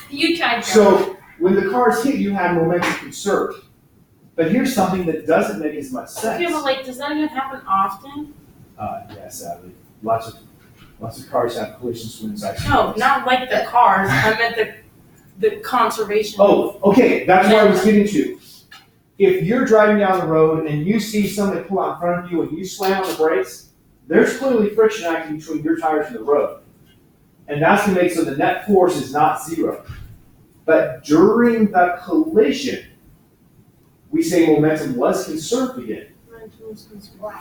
Speaker 2: You tried.
Speaker 1: So when the cars hit, you had momentum conserved. But here's something that doesn't make as much sense.
Speaker 3: Okay, but like, does that even happen often?
Speaker 1: Yeah, sadly. Lots of cars have collision swings.
Speaker 3: No, not like the cars. I meant the conservation.
Speaker 1: Oh, okay. That's what I was getting to. If you're driving down the road and you see somebody pull out in front of you and you slam on the brakes, there's clearly friction acting between your tires and the road. And that's going to make so the net force is not 0. But during the collision, we say momentum was conserved again.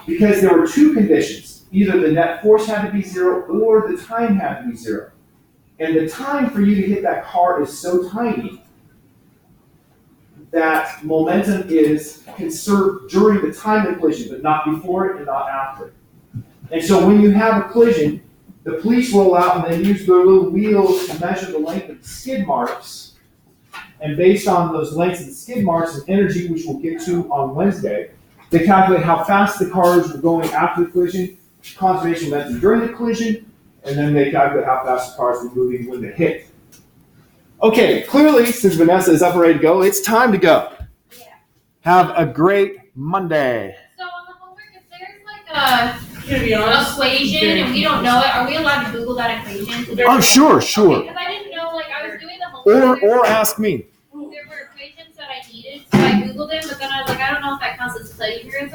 Speaker 1: Because there were 2 conditions. Either the net force had to be 0 or the time had to be 0. And the time for you to hit that car is so tiny that momentum is conserved during the time of the collision, but not before it and not after it. And so when you have a collision, the police roll out and they use their little wheels to measure the length of the skid marks. And based on those lengths of the skid marks and energy, which we'll get to on Wednesday, they calculate how fast the cars were going after the collision, conservation momentum during the collision, and then they calculate how fast the cars were moving when they hit. Okay, clearly, since Vanessa is up and ready to go, it's time to go.
Speaker 2: Yeah.
Speaker 1: Have a great Monday.
Speaker 2: So on the homework, if there's like
Speaker 3: To be honest,
Speaker 2: equation and we don't know it, are we allowed to Google that equation?
Speaker 1: Oh, sure.
Speaker 2: Because I didn't know, like, I was doing the homework.
Speaker 1: Or ask me.
Speaker 2: There were equations that I needed, so I Googled them, but then I was like, I don't know if that counts as plagiarism.